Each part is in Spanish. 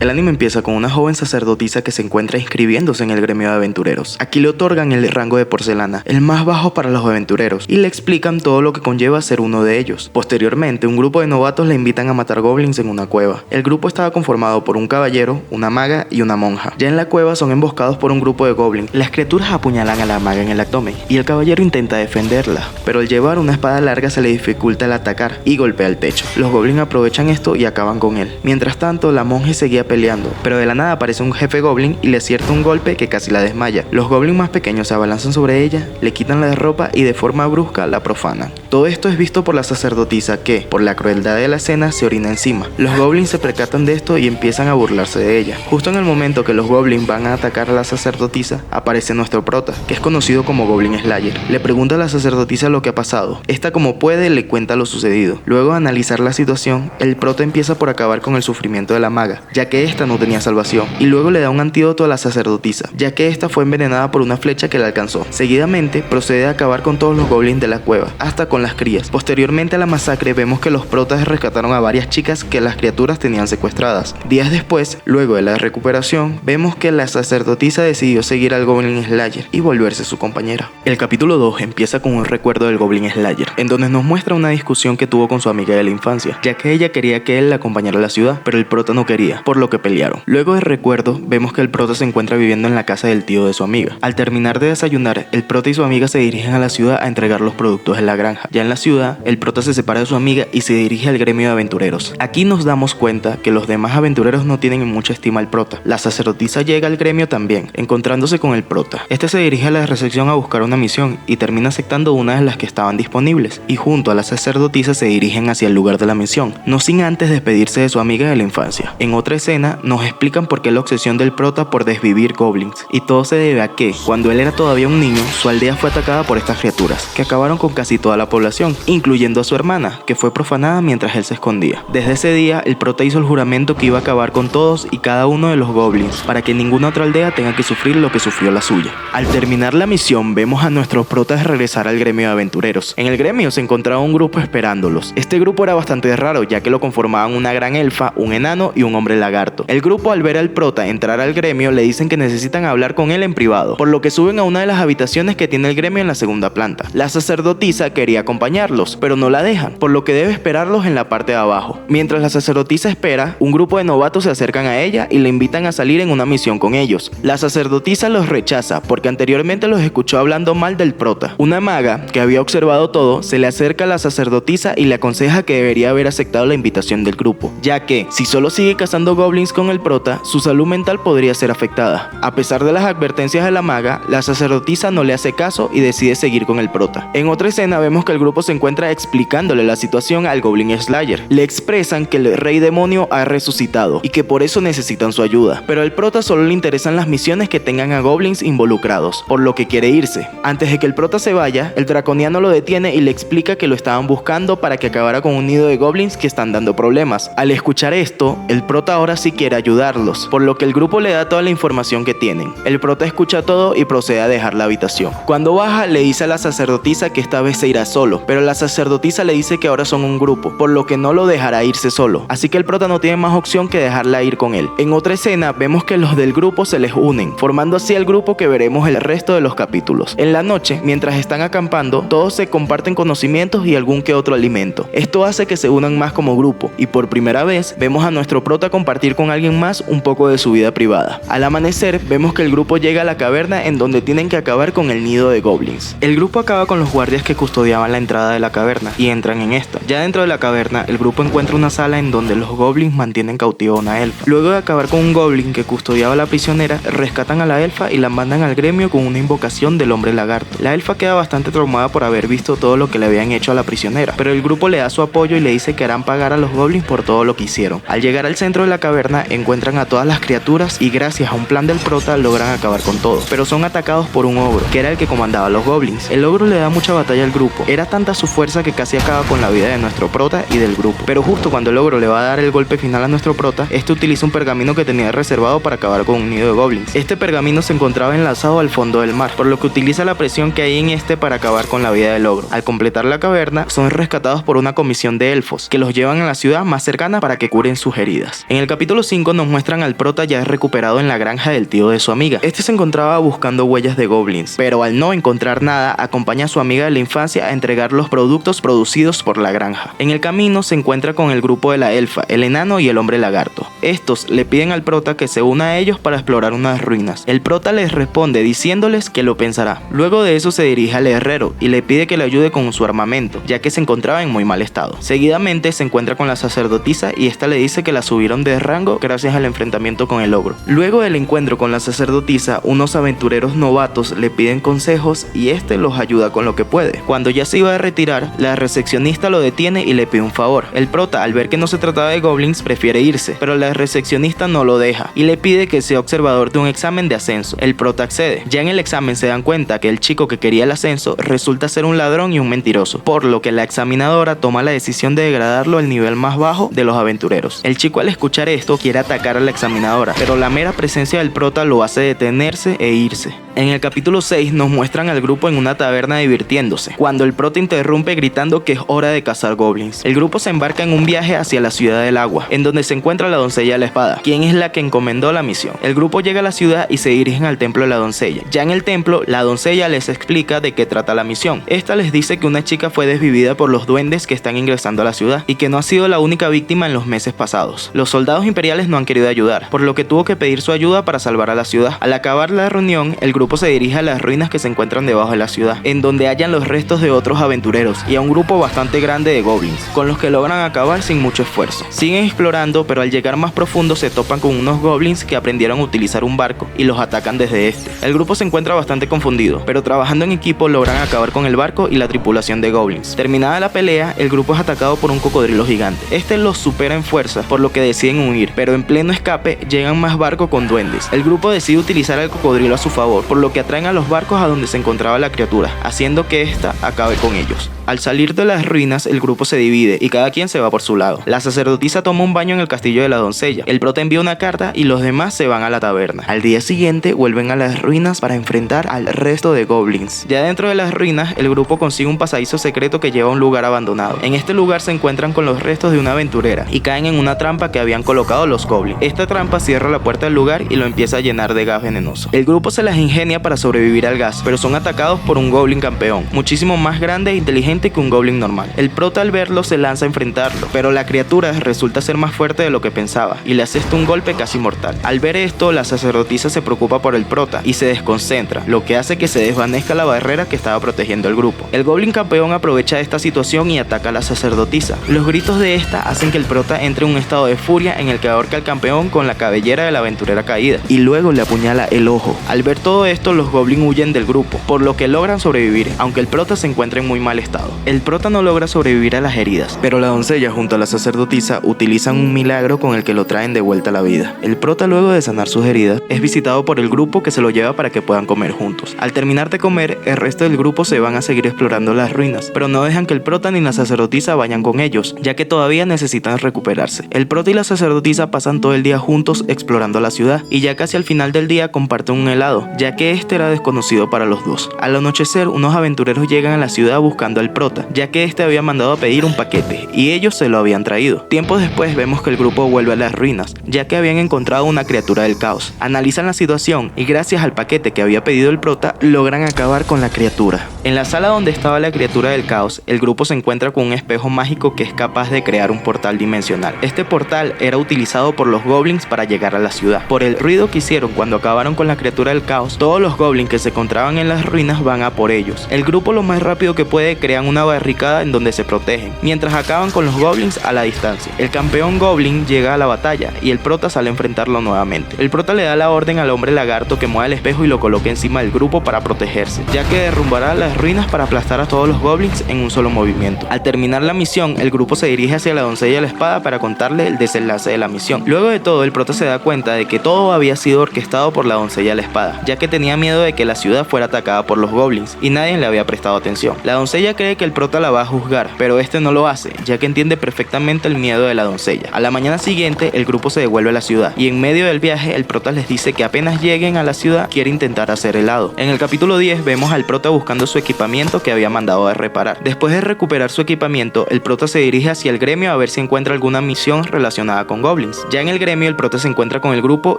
El anime empieza con una joven sacerdotisa que se encuentra inscribiéndose en el gremio de aventureros. Aquí le otorgan el rango de porcelana, el más bajo para los aventureros, y le explican todo lo que conlleva ser uno de ellos. Posteriormente, un grupo de novatos la invitan a matar goblins en una cueva. El grupo estaba conformado por un caballero, una maga y una monja. Ya en la cueva son emboscados por un grupo de goblins. Las criaturas apuñalan a la maga en el abdomen y el caballero intenta defenderla, pero al llevar una espada larga se le dificulta el atacar y golpea el techo. Los goblins aprovechan esto y acaban con él. Mientras tanto, la monja seguía peleando, pero de la nada aparece un jefe goblin y le acierta un golpe que casi la desmaya. Los goblins más pequeños se abalanzan sobre ella, le quitan la ropa y de forma brusca la profanan. Todo esto es visto por la sacerdotisa que, por la crueldad de la escena, se orina encima. Los goblins se percatan de esto y empiezan a burlarse de ella. Justo en el momento que los goblins van a atacar a la sacerdotisa, aparece nuestro prota, que es conocido como Goblin Slayer. Le pregunta a la sacerdotisa lo que ha pasado. Esta, como puede, le cuenta lo sucedido. Luego de analizar la situación, el prota empieza por acabar con el sufrimiento de la maga, ya que esta no tenía salvación, y luego le da un antídoto a la sacerdotisa, ya que esta fue envenenada por una flecha que la alcanzó. Seguidamente, procede a acabar con todos los goblins de la cueva, hasta con las crías. Posteriormente a la masacre, vemos que los protas rescataron a varias chicas que las criaturas tenían secuestradas. Días después, luego de la recuperación, vemos que la sacerdotisa decidió seguir al Goblin Slayer y volverse su compañera. El capítulo 2 empieza con un recuerdo del Goblin Slayer, en donde nos muestra una discusión que tuvo con su amiga de la infancia, ya que ella quería que él la acompañara a la ciudad, pero el prota no quería, por lo que pelearon. Luego del recuerdo, vemos que el prota se encuentra viviendo en la casa del tío de su amiga. Al terminar de desayunar, el prota y su amiga se dirigen a la ciudad a entregar los productos en la granja. Ya en la ciudad, el prota se separa de su amiga y se dirige al gremio de aventureros. Aquí nos damos cuenta que los demás aventureros no tienen en mucha estima al prota. La sacerdotisa llega al gremio también, encontrándose con el prota. Este se dirige a la recepción a buscar una misión y termina aceptando una de las que estaban disponibles, y junto a la sacerdotisa se dirigen hacia el lugar de la misión, no sin antes despedirse de su amiga de la infancia. En otra escena nos explican por qué la obsesión del prota por desvivir goblins, y todo se debe a que, cuando él era todavía un niño, su aldea fue atacada por estas criaturas, que acabaron con casi toda la población, incluyendo a su hermana, que fue profanada mientras él se escondía. Desde ese día, el prota hizo el juramento que iba a acabar con todos y cada uno de los goblins, para que ninguna otra aldea tenga que sufrir lo que sufrió la suya. Al terminar la misión, vemos a nuestros protas regresar al gremio de aventureros. En el gremio se encontraba un grupo esperándolos. Este grupo era bastante raro, ya que lo conformaban una gran elfa, un enano y un hombre lagarto. El grupo, al ver al prota entrar al gremio, le dicen que necesitan hablar con él en privado, por lo que suben a una de las habitaciones que tiene el gremio en la segunda planta. La sacerdotisa quería acompañarlos, pero no la dejan, por lo que debe esperarlos en la parte de abajo. Mientras la sacerdotisa espera, un grupo de novatos se acercan a ella y le invitan a salir en una misión con ellos. La sacerdotisa los rechaza porque anteriormente los escuchó hablando mal del prota. Una maga, que había observado todo, se le acerca a la sacerdotisa y le aconseja que debería haber aceptado la invitación del grupo, ya que si solo sigue cazando goblins con el prota, su salud mental podría ser afectada. A pesar de las advertencias de la maga, la sacerdotisa no le hace caso y decide seguir con el prota. En otra escena vemos que el grupo se encuentra explicándole la situación al Goblin Slayer. Le expresan que el rey demonio ha resucitado y que por eso necesitan su ayuda, pero al prota solo le interesan las misiones que tengan a goblins involucrados, por lo que quiere irse. Antes de que el prota se vaya, el draconiano lo detiene y le explica que lo estaban buscando para que acabara con un nido de goblins que están dando problemas. Al escuchar esto, el prota ahora sí quiere ayudarlos, por lo que el grupo le da toda la información que tienen. El prota escucha todo y procede a dejar la habitación. Cuando baja, le dice a la sacerdotisa que esta vez se irá solo, pero la sacerdotisa le dice que ahora son un grupo, por lo que no lo dejará irse solo, así que el prota no tiene más opción que dejarla ir con él. En otra escena vemos que los del grupo se les unen, formando así el grupo que veremos el resto de los capítulos. En la noche, mientras están acampando, todos se comparten conocimientos y algún que otro alimento. Esto hace que se unan más como grupo, y por primera vez vemos a nuestro prota compartir con alguien más un poco de su vida privada. Al amanecer, vemos que el grupo llega a la caverna en donde tienen que acabar con el nido de goblins. El grupo acaba con los guardias que custodiaban la entrada de la caverna y entran en esta. Ya dentro de la caverna, el grupo encuentra una sala en donde los goblins mantienen cautiva a una elfa. Luego de acabar con un goblin que custodiaba a la prisionera, rescatan a la elfa y la mandan al gremio con una invocación del hombre lagarto. La elfa queda bastante traumada por haber visto todo lo que le habían hecho a la prisionera, pero el grupo le da su apoyo y le dice que harán pagar a los goblins por todo lo que hicieron. Al llegar al centro de la caverna, encuentran a todas las criaturas y gracias a un plan del prota logran acabar con todo, pero son atacados por un ogro, que era el que comandaba a los goblins. El ogro le da mucha batalla al grupo. Era tanta su fuerza que casi acaba con la vida de nuestro prota y del grupo. Pero justo cuando el ogro le va a dar el golpe final a nuestro prota, este utiliza un pergamino que tenía reservado para acabar con un nido de goblins. Este pergamino se encontraba enlazado al fondo del mar, por lo que utiliza la presión que hay en este para acabar con la vida del ogro. Al completar la caverna, son rescatados por una comisión de elfos, que los llevan a la ciudad más cercana para que curen sus heridas. En el capítulo capítulo 5 nos muestran al prota ya recuperado en la granja del tío de su amiga. Este se encontraba buscando huellas de goblins, pero al no encontrar nada, acompaña a su amiga de la infancia a entregar los productos producidos por la granja. En el camino se encuentra con el grupo de la elfa, el enano y el hombre lagarto. Estos le piden al prota que se una a ellos para explorar unas ruinas. El prota les responde diciéndoles que lo pensará. Luego de eso se dirige al herrero y le pide que le ayude con su armamento, ya que se encontraba en muy mal estado. Seguidamente se encuentra con la sacerdotisa y esta le dice que la subieron de rango gracias al enfrentamiento con el ogro. Luego del encuentro con la sacerdotisa, unos aventureros novatos le piden consejos y este los ayuda con lo que puede. Cuando ya se iba a retirar, la recepcionista lo detiene y le pide un favor. El prota, al ver que no se trataba de goblins, prefiere irse, pero la recepcionista no lo deja y le pide que sea observador de un examen de ascenso. El prota accede. Ya en el examen se dan cuenta que el chico que quería el ascenso resulta ser un ladrón y un mentiroso, por lo que la examinadora toma la decisión de degradarlo al nivel más bajo de los aventureros. El chico, al escuchar esto, quiere atacar a la examinadora, pero la mera presencia del prota lo hace detenerse e irse. En el capítulo 6 nos muestran al grupo en una taberna divirtiéndose, cuando el prota interrumpe gritando que es hora de cazar goblins. El grupo se embarca en un viaje hacia la ciudad del agua, en donde se encuentra la doncella de la espada, quien es la que encomendó la misión. El grupo llega a la ciudad y se dirigen al templo de la doncella. Ya en el templo, la doncella les explica de qué trata la misión. Esta les dice que una chica fue desvivida por los duendes que están ingresando a la ciudad y que no ha sido la única víctima en los meses pasados. Los soldados imperiales no han querido ayudar, por lo que tuvo que pedir su ayuda para salvar a la ciudad. Al acabar la reunión, el grupo se dirige a las ruinas que se encuentran debajo de la ciudad, en donde hallan los restos de otros aventureros y a un grupo bastante grande de goblins, con los que logran acabar sin mucho esfuerzo. Siguen explorando, pero al llegar más profundo se topan con unos goblins que aprendieron a utilizar un barco y los atacan desde este. El grupo se encuentra bastante confundido, pero trabajando en equipo logran acabar con el barco y la tripulación de goblins. Terminada la pelea, el grupo es atacado por un cocodrilo gigante. Este los supera en fuerza, por lo que deciden huir, pero en pleno escape llegan más barcos con duendes. El grupo decide utilizar al cocodrilo a su favor, por lo que atraen a los barcos a donde se encontraba la criatura, haciendo que ésta acabe con ellos. Al salir de las ruinas, el grupo se divide y cada quien se va por su lado. La sacerdotisa toma un baño en el castillo de la doncella, el prota envía una carta y los demás se van a la taberna. Al día siguiente vuelven a las ruinas para enfrentar al resto de goblins. Ya dentro de las ruinas, el grupo consigue un pasadizo secreto que lleva a un lugar abandonado. En este lugar se encuentran con los restos de una aventurera y caen en una trampa que habían colocado los goblins. Esta trampa cierra la puerta del lugar y lo empieza a llenar de gas venenoso. El grupo se las ingenia para sobrevivir al gas, pero son atacados por un goblin campeón, muchísimo más grande e inteligente que un goblin normal. El prota, al verlo, se lanza a enfrentarlo, pero la criatura resulta ser más fuerte de lo que pensaba y le asesta un golpe casi mortal. Al ver esto, la sacerdotisa se preocupa por el prota y se desconcentra, lo que hace que se desvanezca la barrera que estaba protegiendo el grupo. El goblin campeón aprovecha esta situación y ataca a la sacerdotisa. Los gritos de esta hacen que el prota entre en un estado de furia en el que ahorca al campeón con la cabellera de la aventurera caída y luego le apuñala el ojo. Al ver todo esto, los goblins huyen del grupo, por lo que logran sobrevivir, aunque el prota se encuentra en muy mal estado. El prota no logra sobrevivir a las heridas, pero la doncella junto a la sacerdotisa utilizan un milagro con el que lo traen de vuelta a la vida. El prota, luego de sanar sus heridas, es visitado por el grupo que se lo lleva para que puedan comer juntos. Al terminar de comer, el resto del grupo se van a seguir explorando las ruinas, pero no dejan que el prota ni la sacerdotisa vayan con ellos, ya que todavía necesitan recuperarse. El prota y la sacerdotisa pasan todo el día juntos explorando la ciudad y ya casi al final del día comparten un helado, ya que este era desconocido para los dos. Al anochecer, unos aventureros llegan a la ciudad buscando al prota, ya que este había mandado a pedir un paquete y ellos se lo habían traído. Tiempo después vemos que el grupo vuelve a las ruinas, ya que habían encontrado una criatura del caos. Analizan la situación y gracias al paquete que había pedido el prota, logran acabar con la criatura. En la sala donde estaba la criatura del caos, el grupo se encuentra con un espejo mágico que es capaz de crear un portal dimensional. Este portal era utilizado por los goblins para llegar a la ciudad. Por el ruido que hicieron cuando acabaron con la criatura del caos, todos los goblins que se encontraban en las ruinas van a por ellos. El grupo, lo más rápido que puede, crean una barricada en donde se protegen, mientras acaban con los goblins a la distancia. El campeón goblin llega a la batalla y el prota sale a enfrentarlo nuevamente. El prota le da la orden al hombre lagarto que mueva el espejo y lo coloque encima del grupo para protegerse, ya que derrumbará las ruinas para aplastar a todos los goblins en un solo movimiento. Al terminar la misión, el grupo se dirige hacia la doncella de la espada para contarle el desenlace de la misión. Luego de todo, el prota se da cuenta de que todo había sido orquestado por la doncella de la espada, ya que tenía tenía miedo de que la ciudad fuera atacada por los goblins y nadie le había prestado atención. La doncella cree que el prota la va a juzgar, pero este no lo hace, ya que entiende perfectamente el miedo de la doncella. A la mañana siguiente, el grupo se devuelve a la ciudad y en medio del viaje, el prota les dice que apenas lleguen a la ciudad quiere intentar hacer helado. En el capítulo 10 vemos al prota buscando su equipamiento que había mandado a reparar. Después de recuperar su equipamiento, el prota se dirige hacia el gremio a ver si encuentra alguna misión relacionada con goblins. Ya en el gremio, el prota se encuentra con el grupo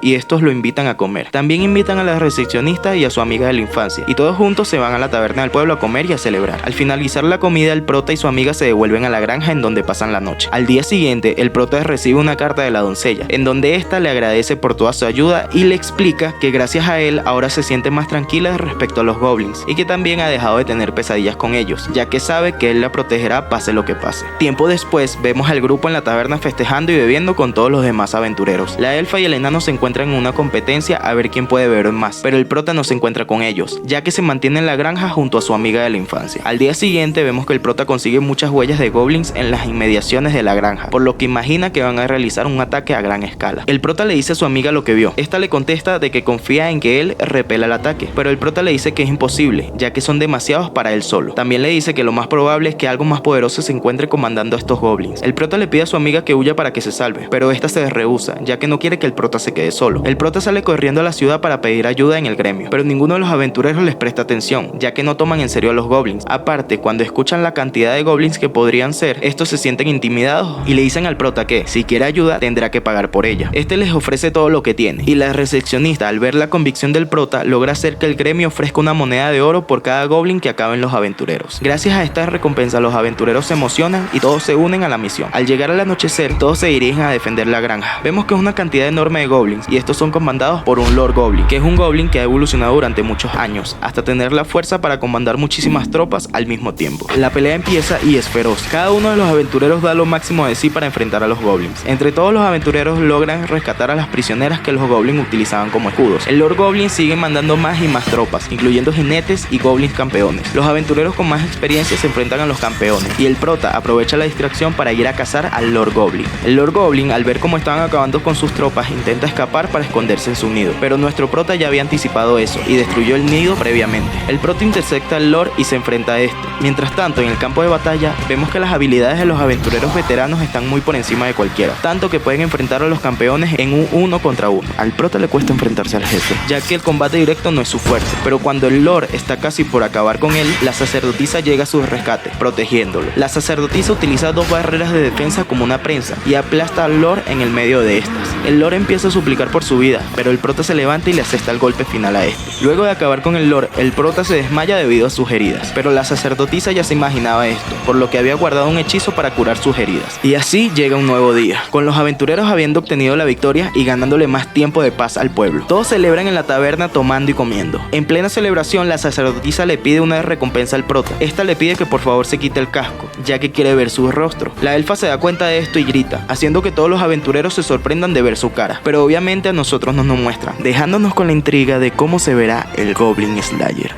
y estos lo invitan a comer. También invitan a la recepcionista y a su amiga de la infancia, y todos juntos se van a la taberna del pueblo a comer y a celebrar. Al finalizar la comida, el prota y su amiga se devuelven a la granja en donde pasan la noche. Al día siguiente, el prota recibe una carta de la doncella, en donde ésta le agradece por toda su ayuda y le explica que gracias a él ahora se siente más tranquila respecto a los goblins y que también ha dejado de tener pesadillas con ellos, ya que sabe que él la protegerá pase lo que pase. Tiempo después, vemos al grupo en la taberna festejando y bebiendo con todos los demás aventureros. La elfa y el enano se encuentran en una competencia a ver quién puede beber más, pero el prota no se encuentra con ellos, ya que se mantiene en la granja junto a su amiga de la infancia. Al día siguiente vemos que el prota consigue muchas huellas de goblins en las inmediaciones de la granja, por lo que imagina que van a realizar un ataque a gran escala. El prota le dice a su amiga lo que vio. Esta le contesta de que confía en que él repela el ataque, pero el prota le dice que es imposible, ya que son demasiados para él solo. También le dice que lo más probable es que algo más poderoso se encuentre comandando a estos goblins. El prota le pide a su amiga que huya para que se salve, pero esta se rehúsa, ya que no quiere que el prota se quede solo. El prota sale corriendo a la ciudad para pedir ayuda en el gremio, pero ninguno de los aventureros les presta atención, ya que no toman en serio a los goblins. Aparte, cuando escuchan la cantidad de goblins que podrían ser, estos se sienten intimidados y le dicen al prota que, si quiere ayuda, tendrá que pagar por ella. Este les ofrece todo lo que tiene, y la recepcionista, al ver la convicción del prota, logra hacer que el gremio ofrezca una moneda de oro por cada goblin que acaben los aventureros. Gracias a esta recompensa, los aventureros se emocionan y todos se unen a la misión. Al llegar al anochecer, todos se dirigen a defender la granja. Vemos que es una cantidad enorme de goblins, y estos son comandados por un Lord Goblin, que es un goblin que ha evolucionado durante muchos años, hasta tener la fuerza para comandar muchísimas tropas al mismo tiempo. La pelea empieza y es feroz. Cada uno de los aventureros da lo máximo de sí para enfrentar a los goblins. Entre todos los aventureros logran rescatar a las prisioneras que los goblins utilizaban como escudos. El Lord Goblin sigue mandando más y más tropas, incluyendo jinetes y goblins campeones. Los aventureros con más experiencia se enfrentan a los campeones, y el prota aprovecha la distracción para ir a cazar al Lord Goblin. El Lord Goblin, al ver cómo estaban acabando con sus tropas, intenta escapar para esconderse en su nido, pero nuestro prota ya había anticipado eso y destruyó el nido previamente. El prota intercepta al Lord y se enfrenta a este. Mientras tanto, en el campo de batalla, vemos que las habilidades de los aventureros veteranos están muy por encima de cualquiera, tanto que pueden enfrentar a los campeones en un 1 contra 1. Al prota le cuesta enfrentarse al jefe, ya que el combate directo no es su fuerte, pero cuando el Lord está casi por acabar con él, la sacerdotisa llega a su rescate, protegiéndolo. La sacerdotisa utiliza dos barreras de defensa como una prensa y aplasta al Lord en el medio de estas. El Lord empieza a suplicar por su vida, pero el prota se levanta y le asesta el golpe final a este. Luego de acabar con el Lord, el prota se desmaya debido a sus heridas, pero la sacerdotisa ya se imaginaba esto, por lo que había guardado un hechizo para curar sus heridas. Y así llega un nuevo día, con los aventureros habiendo obtenido la victoria y ganándole más tiempo de paz al pueblo. Todos celebran en la taberna tomando y comiendo. En plena celebración, la sacerdotisa le pide una recompensa al prota. Esta le pide que por favor se quite el casco, ya que quiere ver su rostro. La elfa se da cuenta de esto y grita, haciendo que todos los aventureros se sorprendan de ver su cara, pero obviamente a nosotros no nos muestran, dejándonos con la intriga de cómo se verá el Goblin Slayer.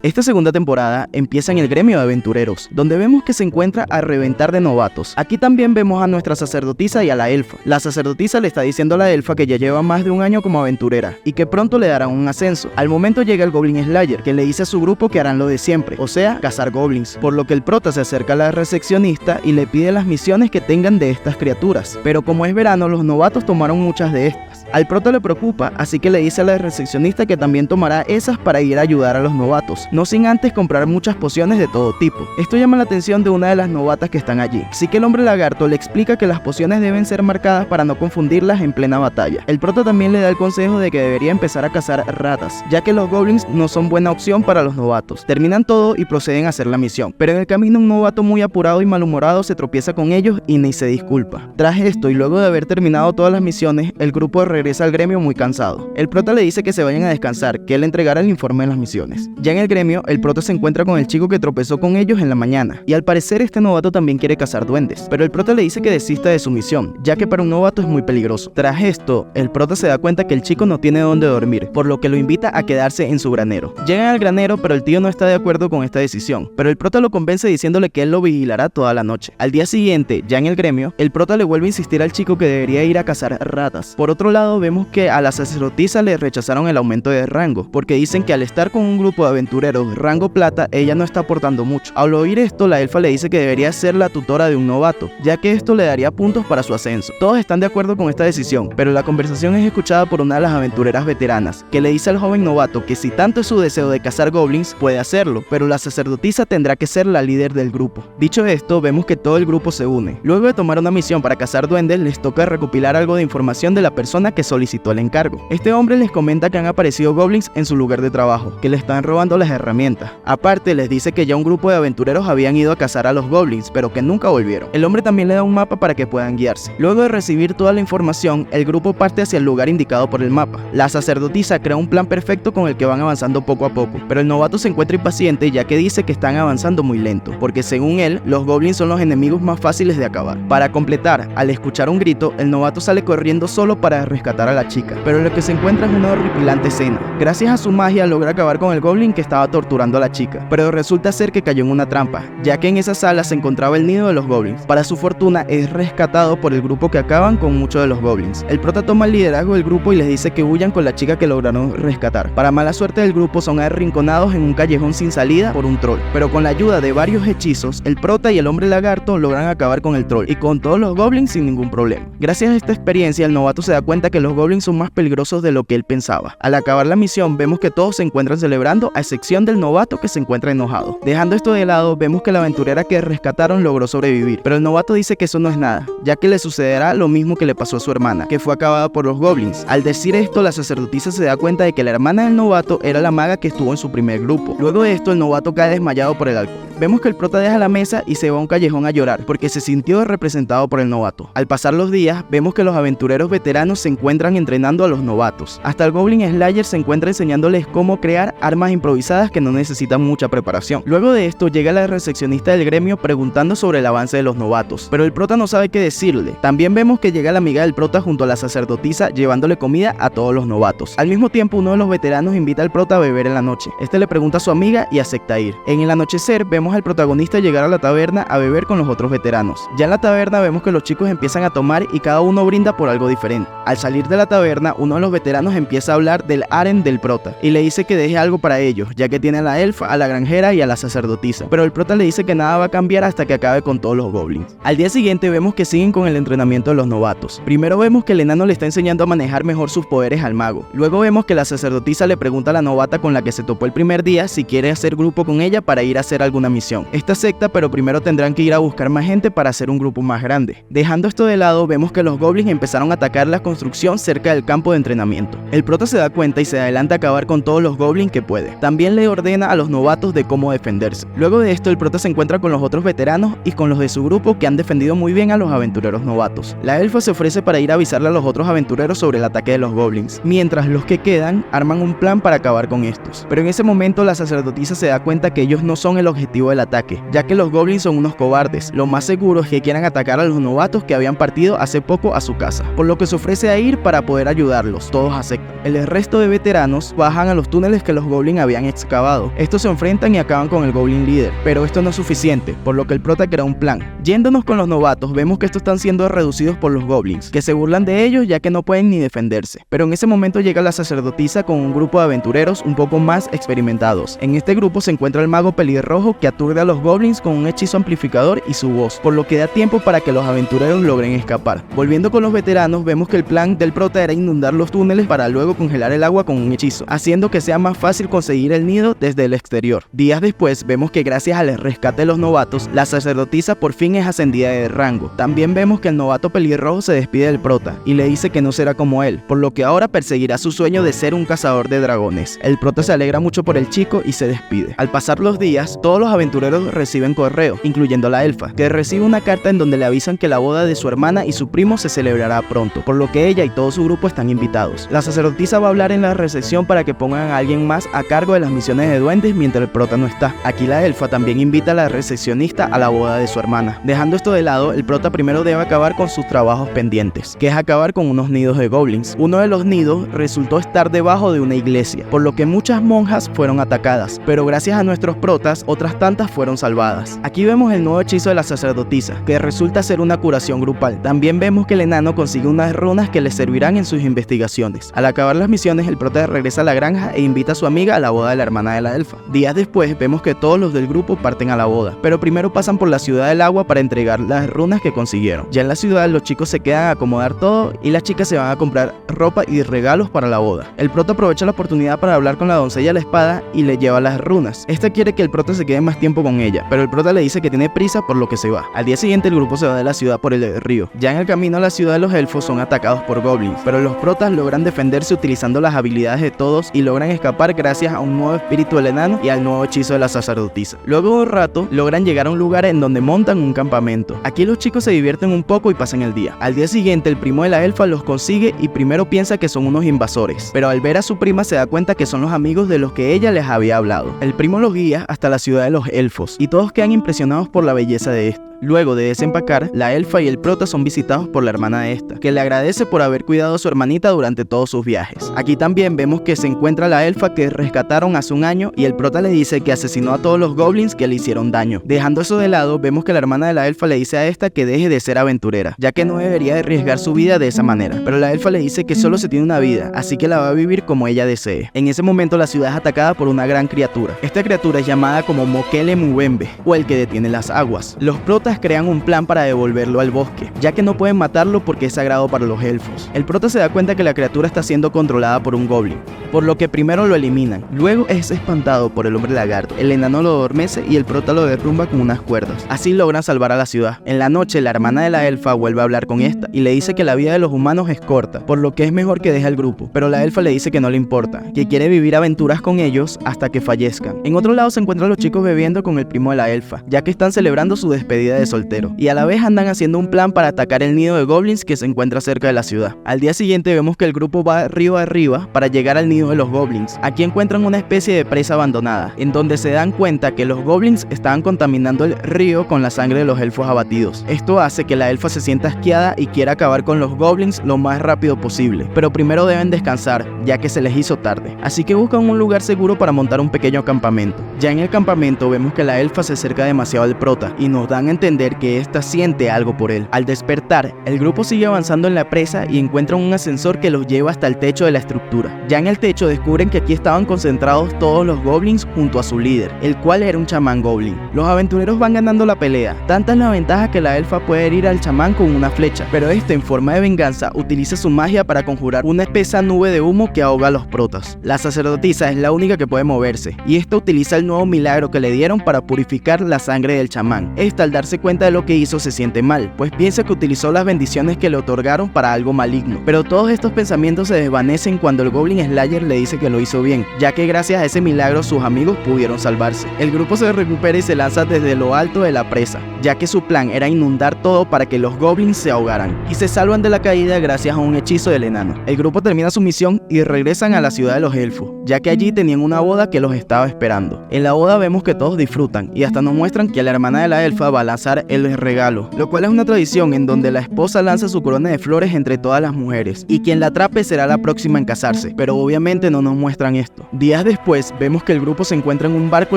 Esta segunda temporada empieza en el gremio de aventureros, donde vemos que se encuentra a reventar de novatos. Aquí también vemos a nuestra sacerdotisa y a la elfa. La sacerdotisa le está diciendo a la elfa que ya lleva más de un año como aventurera y que pronto le darán un ascenso. Al momento llega el Goblin Slayer, que le dice a su grupo que harán lo de siempre, o sea, cazar goblins, por lo que el prota se acerca a la recepcionista y le pide las misiones que tengan de estas criaturas. Pero como es verano, los novatos tomaron muchas de estas. Al prota le preocupa, así que le dice a la recepcionista que también tomará esas para ir a ayudar a los novatos, no sin antes comprar muchas pociones de todo tipo. Esto llama la atención de una de las novatas que están allí, así que el hombre lagarto le explica que las pociones deben ser marcadas para no confundirlas en plena batalla. El prota también le da el consejo de que debería empezar a cazar ratas, ya que los goblins no son buena opción para los novatos. Terminan todo y proceden a hacer la misión, pero en el camino un novato muy apurado y malhumorado se tropieza con ellos y ni se disculpa. Tras esto y luego de haber terminado todas las misiones, el grupo regresa al gremio muy cansado. El prota le dice que se vayan a descansar, que él entregará el informe de las misiones. Ya en el gremio, el prota se encuentra con el chico que tropezó con ellos en la mañana, y al parecer este novato también quiere cazar duendes, pero el prota le dice que desista de su misión, ya que para un novato es muy peligroso. Tras esto, el prota se da cuenta que el chico no tiene dónde dormir, por lo que lo invita a quedarse en su granero. Llegan al granero, pero el tío no está de acuerdo con esta decisión, pero el prota lo convence diciéndole que él lo vigilará toda la noche. Al día siguiente, ya en el gremio, el prota le vuelve a insistir al chico que debería ir a cazar ratas. Por otro lado, lado vemos que a la sacerdotisa le rechazaron el aumento de rango, porque dicen que al estar con un grupo de aventureros rango plata, ella no está aportando mucho. Al oír esto, la elfa le dice que debería ser la tutora de un novato, ya que esto le daría puntos para su ascenso. Todos están de acuerdo con esta decisión, pero la conversación es escuchada por una de las aventureras veteranas, que le dice al joven novato que si tanto es su deseo de cazar goblins, puede hacerlo, pero la sacerdotisa tendrá que ser la líder del grupo. Dicho esto, vemos que todo el grupo se une. Luego de tomar una misión para cazar duendes, les toca recopilar algo de información de la persona que solicitó el encargo. Este hombre les comenta que han aparecido goblins en su lugar de trabajo, que le están robando las herramientas. Aparte, les dice que ya un grupo de aventureros habían ido a cazar a los goblins, pero que nunca volvieron. El hombre también le da un mapa para que puedan guiarse. Luego de recibir toda la información, el grupo parte hacia el lugar indicado por el mapa. La sacerdotisa crea un plan perfecto con el que van avanzando poco a poco, pero el novato se encuentra impaciente ya que dice que están avanzando muy lento, porque según él, los goblins son los enemigos más fáciles de acabar. Para completar, al escuchar un grito, el novato sale corriendo solo para rescatar a la chica, pero lo que se encuentra es una horripilante escena. Gracias a su magia logra acabar con el goblin que estaba torturando a la chica, pero resulta ser que cayó en una trampa, ya que en esa sala se encontraba el nido de los goblins. Para su fortuna es rescatado por el grupo que acaban con muchos de los goblins. El prota toma el liderazgo del grupo y les dice que huyan con la chica que lograron rescatar. Para mala suerte del grupo son arrinconados en un callejón sin salida por un troll, pero con la ayuda de varios hechizos, el prota y el hombre lagarto logran acabar con el troll y con todos los goblins sin ningún problema. Gracias a esta experiencia, el novato se da cuenta que los goblins son más peligrosos de lo que él pensaba. Al acabar la misión, vemos que todos se encuentran celebrando, a excepción del novato que se encuentra enojado. Dejando esto de lado, vemos que la aventurera que rescataron logró sobrevivir, pero el novato dice que eso no es nada, ya que le sucederá lo mismo que le pasó a su hermana, que fue acabada por los goblins. Al decir esto, la sacerdotisa se da cuenta de que la hermana del novato era la maga que estuvo en su primer grupo. Luego de esto, el novato cae desmayado por el alcohol. Vemos que el prota deja la mesa y se va a un callejón a llorar, porque se sintió representado por el novato. Al pasar los días, vemos que los aventureros veteranos se encuentran entrenando a los novatos. Hasta el Goblin Slayer se encuentra enseñándoles cómo crear armas improvisadas que no necesitan mucha preparación. Luego de esto, llega la recepcionista del gremio preguntando sobre el avance de los novatos, pero el prota no sabe qué decirle. También vemos que llega la amiga del prota junto a la sacerdotisa llevándole comida a todos los novatos. Al mismo tiempo, uno de los veteranos invita al prota a beber en la noche. Este le pregunta a su amiga y acepta ir. En el anochecer, vemos al protagonista llegar a la taberna a beber con los otros veteranos. Ya en la taberna vemos que los chicos empiezan a tomar y cada uno brinda por algo diferente. Al salir de la taberna, uno de los veteranos empieza a hablar del harem del prota y le dice que deje algo para ellos, ya que tiene a la elfa, a la granjera y a la sacerdotisa, pero el prota le dice que nada va a cambiar hasta que acabe con todos los goblins. Al día siguiente vemos que siguen con el entrenamiento de los novatos. Primero vemos que el enano le está enseñando a manejar mejor sus poderes al mago. Luego vemos que la sacerdotisa le pregunta a la novata con la que se topó el primer día si quiere hacer grupo con ella para ir a hacer alguna misión. Esta acepta, pero primero tendrán que ir a buscar más gente para hacer un grupo más grande. Dejando esto de lado, vemos que los goblins empezaron a atacar la construcción cerca del campo de entrenamiento. El prota se da cuenta y se adelanta a acabar con todos los goblins que puede. También le ordena a los novatos de cómo defenderse. Luego de esto, el prota se encuentra con los otros veteranos y con los de su grupo que han defendido muy bien a los aventureros novatos. La elfa se ofrece para ir a avisarle a los otros aventureros sobre el ataque de los goblins, mientras los que quedan arman un plan para acabar con estos. Pero en ese momento la sacerdotisa se da cuenta que ellos no son el objetivo del ataque, ya que los goblins son unos cobardes. Lo más seguro es que quieran atacar a los novatos que habían partido hace poco a su casa, por lo que se ofrece a ir para poder ayudarlos. Todos aceptan. El resto de veteranos bajan a los túneles que los goblins habían excavado. Estos se enfrentan y acaban con el goblin líder, pero esto no es suficiente, por lo que el prota crea un plan. Yéndonos con los novatos, vemos que estos están siendo reducidos por los goblins, que se burlan de ellos ya que no pueden ni defenderse. Pero en ese momento llega la sacerdotisa con un grupo de aventureros un poco más experimentados. En este grupo se encuentra el mago pelirrojo que aturde a los goblins con un hechizo amplificador y su voz, por lo que da tiempo para que los aventureros logren escapar. Volviendo con los veteranos, vemos que el plan del prota era inundar los túneles para luego congelar el agua con un hechizo, haciendo que sea más fácil conseguir el nido desde el exterior. Días después, vemos que gracias al rescate de los novatos, la sacerdotisa por fin es ascendida de rango. También vemos que el novato pelirrojo se despide del prota y le dice que no será como él, por lo que ahora perseguirá su sueño de ser un cazador de dragones. El prota se alegra mucho por el chico y se despide. Al pasar los días, todos los aventureros reciben correo, incluyendo la elfa, que recibe una carta en donde le avisan que la boda de su hermana y su primo se celebrará pronto, por lo que ella y todo su grupo están invitados. La sacerdotisa va a hablar en la recepción para que pongan a alguien más a cargo de las misiones de duendes mientras el prota no está. Aquí la elfa también invita a la recepcionista a la boda de su hermana. Dejando esto de lado, el prota primero debe acabar con sus trabajos pendientes, que es acabar con unos nidos de goblins. Uno de los nidos resultó estar debajo de una iglesia, por lo que muchas monjas fueron atacadas, pero gracias a nuestros protas, otras tantas cuantas fueron salvadas. Aquí vemos el nuevo hechizo de la sacerdotisa, que resulta ser una curación grupal. También vemos que el enano consigue unas runas que le servirán en sus investigaciones. Al acabar las misiones, el prota regresa a la granja e invita a su amiga a la boda de la hermana de la elfa. Días después, vemos que todos los del grupo parten a la boda, pero primero pasan por la ciudad del agua para entregar las runas que consiguieron. Ya en la ciudad, los chicos se quedan a acomodar todo y las chicas se van a comprar ropa y regalos para la boda. El prota aprovecha la oportunidad para hablar con la doncella de la espada y le lleva las runas. Esta quiere que el prota se quede más tiempo con ella, pero el prota le dice que tiene prisa, por lo que se va. Al día siguiente, el grupo se va de la ciudad por el río. Ya en el camino a la ciudad de los elfos son atacados por goblins, pero los protas logran defenderse utilizando las habilidades de todos y logran escapar gracias a un nuevo espíritu del enano y al nuevo hechizo de la sacerdotisa. Luego de un rato, logran llegar a un lugar en donde montan un campamento. Aquí los chicos se divierten un poco y pasan el día. Al día siguiente, el primo de la elfa los consigue y primero piensa que son unos invasores, pero al ver a su prima se da cuenta que son los amigos de los que ella les había hablado. El primo los guía hasta la ciudad de los elfos y todos quedan impresionados por la belleza de esto. Luego de desempacar, la elfa y el prota son visitados por la hermana de esta, que le agradece por haber cuidado a su hermanita durante todos sus viajes. Aquí también vemos que se encuentra la elfa que rescataron hace un año y el prota le dice que asesinó a todos los goblins que le hicieron daño. Dejando eso de lado, vemos que la hermana de la elfa le dice a esta que deje de ser aventurera, ya que no debería arriesgar su vida de esa manera. Pero la elfa le dice que solo se tiene una vida, así que la va a vivir como ella desee. En ese momento la ciudad es atacada por una gran criatura. Esta criatura es llamada como Mokele Mubembe, o el que detiene las aguas. Los protas crean un plan para devolverlo al bosque, ya que no pueden matarlo porque es sagrado para los elfos. El prota se da cuenta que la criatura está siendo controlada por un goblin, por lo que primero lo eliminan. Luego es espantado por el hombre lagarto. El enano lo adormece y el prota lo derrumba con unas cuerdas. Así logran salvar a la ciudad. En la noche, la hermana de la elfa vuelve a hablar con esta y le dice que la vida de los humanos es corta, por lo que es mejor que deje al grupo. Pero la elfa le dice que no le importa, que quiere vivir aventuras con ellos hasta que fallezcan. En otro lado se encuentran los chicos bebiendo con el primo de la elfa, ya que están celebrando su despedida de soltero, y a la vez andan haciendo un plan para atacar el nido de goblins que se encuentra cerca de la ciudad. Al día siguiente vemos que el grupo va río arriba para llegar al nido de los goblins. Aquí encuentran una especie de presa abandonada, en donde se dan cuenta que los goblins estaban contaminando el río con la sangre de los elfos abatidos. Esto hace que la elfa se sienta asqueada y quiera acabar con los goblins lo más rápido posible, pero primero deben descansar, ya que se les hizo tarde. Así que buscan un lugar seguro para montar un pequeño campamento. Ya en el campamento vemos que la elfa se acerca demasiado al prota y nos dan a entender que esta siente algo por él. Al despertar, el grupo sigue avanzando en la presa y encuentran un ascensor que los lleva hasta el techo de la estructura. Ya en el techo descubren que aquí estaban concentrados todos los goblins junto a su líder, el cual era un chamán goblin. Los aventureros van ganando la pelea. Tanta es la ventaja que la elfa puede herir al chamán con una flecha, pero este en forma de venganza utiliza su magia para conjurar una espesa nube de humo que ahoga a los protas. La sacerdotisa es la única que puede moverse y esta utiliza el nuevo milagro que le dieron para purificar la sangre del chamán. Esta, al darse cuenta de lo que hizo, se siente mal, pues piensa que utilizó las bendiciones que le otorgaron para algo maligno. Pero todos estos pensamientos se desvanecen cuando el Goblin Slayer le dice que lo hizo bien, ya que gracias a ese milagro sus amigos pudieron salvarse. El grupo se recupera y se lanza desde lo alto de la presa, ya que su plan era inundar todo para que los goblins se ahogaran, y se salvan de la caída gracias a un hechizo del enano. El grupo termina su misión y regresan a la ciudad de los elfos, ya que allí tenían una boda que los estaba esperando. En la boda vemos que todos disfrutan y hasta nos muestran que la hermana de la elfa va a lanzar el regalo, lo cual es una tradición en donde la esposa lanza su corona de flores entre todas las mujeres y quien la atrape será la próxima en casarse, pero obviamente no nos muestran esto. Días después vemos que el grupo se encuentra en un barco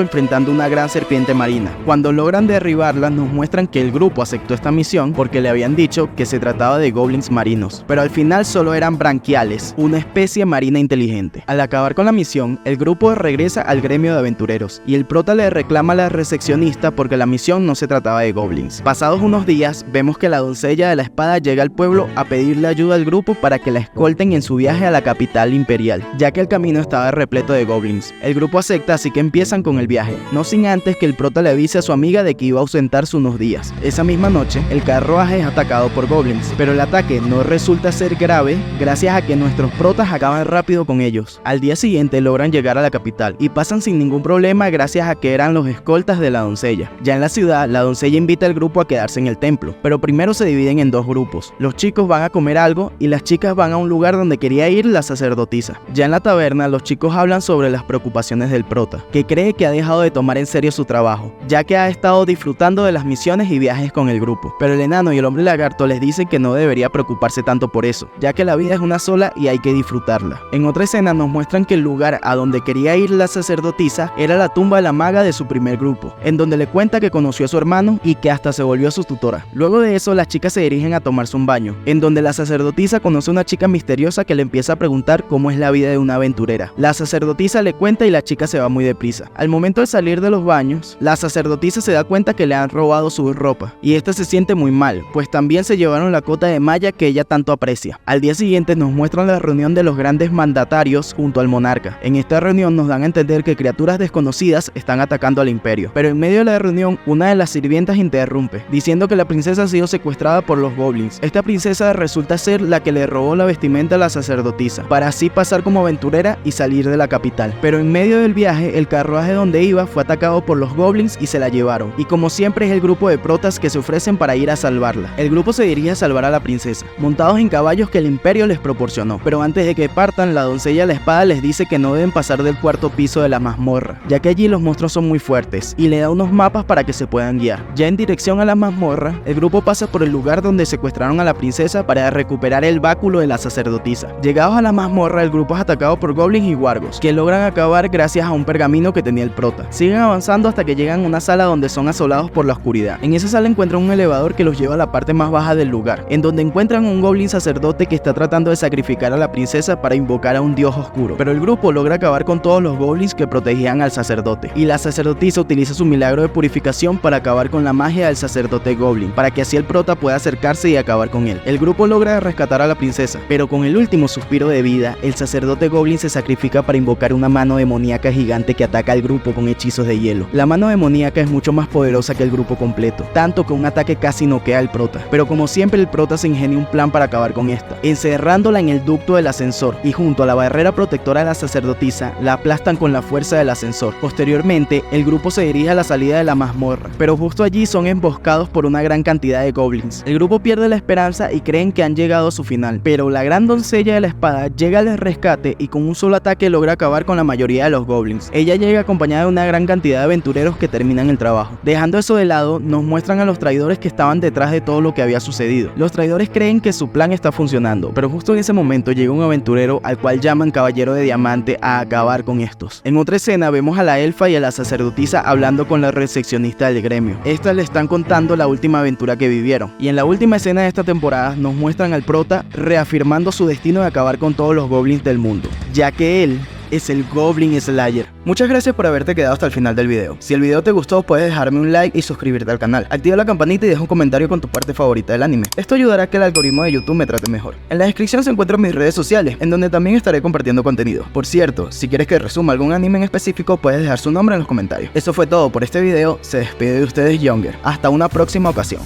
enfrentando una gran serpiente marina. Cuando logran derribarla nos muestran que el grupo aceptó esta misión porque le habían dicho que se trataba de goblins marinos, pero al final solo eran branquiales, una especie marina inteligente. Al acabar con la misión, el grupo regresa al gremio de aventureros y el prota le reclama a la recepcionista porque la misión no se trataba de goblins. Pasados unos días, vemos que la doncella de la espada llega al pueblo a pedirle ayuda al grupo para que la escolten en su viaje a la capital imperial, ya que el camino estaba repleto de goblins. El grupo acepta, así que empiezan con el viaje, no sin antes que el prota le avise a su amiga de que iba a ausentarse unos días. Esa misma noche, el carruaje es atacado por goblins, pero el ataque no resulta ser grave gracias a que nuestros protas acaban rápido con ellos. Al día siguiente logran llegar a la capital y pasan sin ningún problema gracias a que eran los escoltas de la doncella. Ya en la ciudad, la doncella invita invita al grupo a quedarse en el templo, pero primero se dividen en dos grupos. Los chicos van a comer algo y las chicas van a un lugar donde quería ir la sacerdotisa. Ya en la taberna, los chicos hablan sobre las preocupaciones del prota, que cree que ha dejado de tomar en serio su trabajo, ya que ha estado disfrutando de las misiones y viajes con el grupo. Pero el enano y el hombre lagarto les dicen que no debería preocuparse tanto por eso, ya que la vida es una sola y hay que disfrutarla. En otra escena nos muestran que el lugar a donde quería ir la sacerdotisa era la tumba de la maga de su primer grupo, en donde le cuenta que conoció a su hermano y que hasta se volvió su tutora. Luego de eso, las chicas se dirigen a tomarse un baño, en donde la sacerdotisa conoce a una chica misteriosa que le empieza a preguntar cómo es la vida de una aventurera. La sacerdotisa le cuenta y la chica se va muy deprisa. Al momento de salir de los baños, la sacerdotisa se da cuenta que le han robado su ropa, y esta se siente muy mal, pues también se llevaron la cota de malla que ella tanto aprecia. Al día siguiente nos muestran la reunión de los grandes mandatarios junto al monarca. En esta reunión nos dan a entender que criaturas desconocidas están atacando al imperio, pero en medio de la reunión una de las sirvientas interrumpe, diciendo que la princesa ha sido secuestrada por los goblins. Esta princesa resulta ser la que le robó la vestimenta a la sacerdotisa, para así pasar como aventurera y salir de la capital. Pero en medio del viaje, el carruaje donde iba fue atacado por los goblins y se la llevaron, y como siempre es el grupo de protas que se ofrecen para ir a salvarla. El grupo se dirige a salvar a la princesa, montados en caballos que el imperio les proporcionó, pero antes de que partan, la doncella a la espada les dice que no deben pasar del cuarto piso de la mazmorra, ya que allí los monstruos son muy fuertes, y le da unos mapas para que se puedan guiar. Ya en dirección a la mazmorra, el grupo pasa por el lugar donde secuestraron a la princesa para recuperar el báculo de la sacerdotisa. Llegados a la mazmorra, el grupo es atacado por goblins y wargos, que logran acabar gracias a un pergamino que tenía el prota. Siguen avanzando hasta que llegan a una sala donde son asolados por la oscuridad. En esa sala encuentran un elevador que los lleva a la parte más baja del lugar, en donde encuentran un goblin sacerdote que está tratando de sacrificar a la princesa para invocar a un dios oscuro. Pero el grupo logra acabar con todos los goblins que protegían al sacerdote, y la sacerdotisa utiliza su milagro de purificación para acabar con la magia del sacerdote goblin, para que así el prota pueda acercarse y acabar con él. El grupo logra rescatar a la princesa, pero con el último suspiro de vida, el sacerdote goblin se sacrifica para invocar una mano demoníaca gigante que ataca al grupo con hechizos de hielo. La mano demoníaca es mucho más poderosa que el grupo completo, tanto que un ataque casi noquea al prota, pero como siempre el prota se ingenia un plan para acabar con esta, encerrándola en el ducto del ascensor, y junto a la barrera protectora de la sacerdotisa, la aplastan con la fuerza del ascensor. Posteriormente, el grupo se dirige a la salida de la mazmorra, pero justo allí son emboscados por una gran cantidad de goblins. El grupo pierde la esperanza y creen que han llegado a su final, pero la gran doncella de la espada llega al rescate y con un solo ataque logra acabar con la mayoría de los goblins. Ella llega acompañada de una gran cantidad de aventureros que terminan el trabajo. Dejando eso de lado, nos muestran a los traidores que estaban detrás de todo lo que había sucedido. Los traidores creen que su plan está funcionando, pero justo en ese momento llega un aventurero al cual llaman Caballero de Diamante a acabar con estos. En otra escena vemos a la elfa y a la sacerdotisa hablando con la recepcionista del gremio. Estas le están contando la última aventura que vivieron, y en la última escena de esta temporada nos muestran al prota reafirmando su destino de acabar con todos los goblins del mundo, ya que él es el Goblin Slayer. Muchas gracias por haberte quedado hasta el final del video. Si el video te gustó, puedes dejarme un like y suscribirte al canal. Activa la campanita y deja un comentario con tu parte favorita del anime. Esto ayudará a que el algoritmo de YouTube me trate mejor. En la descripción se encuentran mis redes sociales, en donde también estaré compartiendo contenido. Por cierto, si quieres que resuma algún anime en específico, puedes dejar su nombre en los comentarios. Eso fue todo por este video. Se despide de ustedes Younger. Hasta una próxima ocasión.